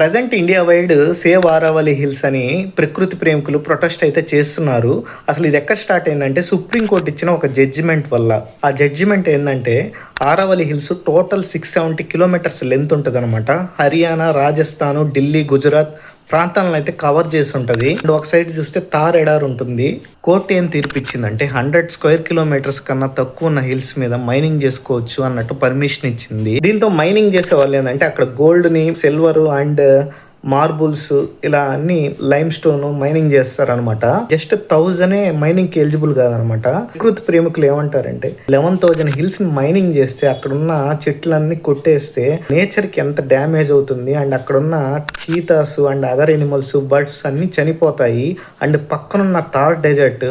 Present India wide save Aravalli hills అని ప్రకృతి ప్రేమికులు ప్రొటెస్ట్ అయితే చేస్తున్నారు. అసలు ఇది ఎక్కడ స్టార్ట్ అయిందంటే సుప్రీంకోర్టు ఇచ్చిన ఒక జడ్జిమెంట్ వల్ల. ఆ జడ్జిమెంట్ ఏంటంటే Aravalli hills total 670 kilometres length ఉంటుంది అనమాట. హర్యానా, రాజస్థాన్, ఢిల్లీ, గుజరాత్ ప్రాంతాలను అయితే కవర్ చేసి ఉంటుంది. అండ్ ఒక సైడ్ చూస్తే తార్ ఎడార్ ఉంటుంది. కోర్టు ఏం తీర్పిచ్చిందంటే 100 స్క్వేర్ కిలోమీటర్స్ కన్నా తక్కువ ఉన్న హిల్స్ మీద మైనింగ్ చేసుకోవచ్చు అన్నట్టు పర్మిషన్ ఇచ్చింది. దీంతో మైనింగ్ చేసే వాళ్ళు ఏంటంటే అక్కడ గోల్డ్ ని, సిల్వర్ అండ్ మార్బుల్స్ ఇలా అన్ని లైమ్ స్టోన్ మైనింగ్ చేస్తారనమాట. జస్ట్ 1000 మైనింగ్ కి ఎలిజిబుల్ కాదనమాట. ప్రకృతి ప్రేమికులు ఏమంటారంటే 11,000 హిల్స్ ని మైనింగ్ చేస్తే అక్కడున్న చెట్లన్నీ కొట్టేస్తే నేచర్ కి ఎంత డ్యామేజ్ అవుతుంది. అండ్ అక్కడున్న cheetahs and other animals, birds అన్ని చనిపోతాయి. అండ్ పక్కనున్న Thar desert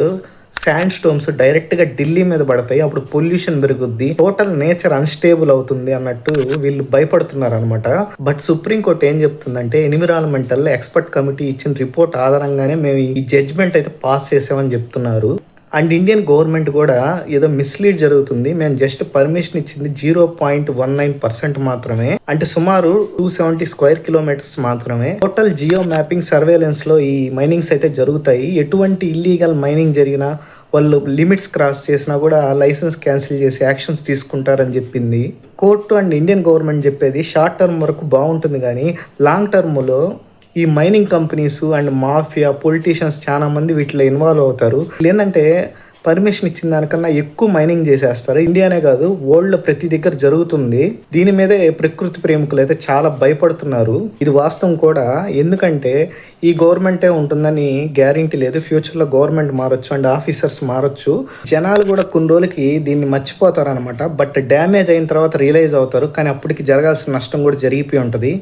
sand stones direct గా ఢిల్లీ మీద పడతాయి. అప్పుడు పొల్యూషన్ పెరుగుద్ది, టోటల్ నేచర్ అన్స్టేబుల్ అవుతుంది అన్నట్టు వీళ్ళు భయపడుతున్నారు అనమాట. బట్ సుప్రీంకోర్టు ఏం చెప్తుందంటే ఎన్విరాన్మెంటల్ ఎక్స్పర్ట్ కమిటీ ఇచ్చిన రిపోర్ట్ ఆధారంగానే మేము ఈ జడ్జ్మెంట్ అయితే పాస్ చేసామని చెప్తున్నారు. అండ్ ఇండియన్ గవర్నమెంట్ కూడా ఏదో మిస్లీడ్ జరుగుతుంది, మేము జస్ట్ పర్మిషన్ ఇచ్చింది 0.19% మాత్రమే, అంటే సుమారు 270 స్క్వేర్ కిలోమీటర్స్ మాత్రమే. టోటల్ జియో మ్యాపింగ్ సర్వేలెన్స్ లో ఈ మైనింగ్స్ అయితే జరుగుతాయి. ఎటువంటి ఇల్లీగల్ మైనింగ్ జరిగినా, వాళ్ళు లిమిట్స్ క్రాస్ చేసినా కూడా లైసెన్స్ క్యాన్సిల్ చేసి యాక్షన్స్ తీసుకుంటారని చెప్పింది కోర్టు. అండ్ ఇండియన్ గవర్నమెంట్ చెప్పేది షార్ట్ టర్మ్ వరకు బాగుంటుంది, కానీ లాంగ్ టర్మ్లో ఈ mining companies and mafia, politicians చాలా మంది వీటిలో ఇన్వాల్వ్ అవుతారు. ఏంటంటే పర్మిషన్ ఇచ్చిన దానికన్నా ఎక్కువ మైనింగ్ చేసేస్తారు. ఇండియానే కాదు, వరల్డ్ ప్రతి దగ్గర జరుగుతుంది. దీని మీదే ప్రకృతి ప్రేమికులు అయితే చాలా భయపడుతున్నారు. ఇది వాస్తవం కూడా, ఎందుకంటే ఈ గవర్నమెంటే ఉంటుందని గ్యారంటీ లేదు. ఫ్యూచర్లో గవర్నమెంట్ మారొచ్చు అండ్ ఆఫీసర్స్ మారొచ్చు. జనాలు కూడా కొన్ని రోజులకి దీన్ని మర్చిపోతారు అనమాట. బట్ డ్యామేజ్ అయిన తర్వాత రియలైజ్ అవుతారు, కానీ అప్పటికి జరగాల్సిన నష్టం కూడా జరిగిపోయి ఉంటుంది.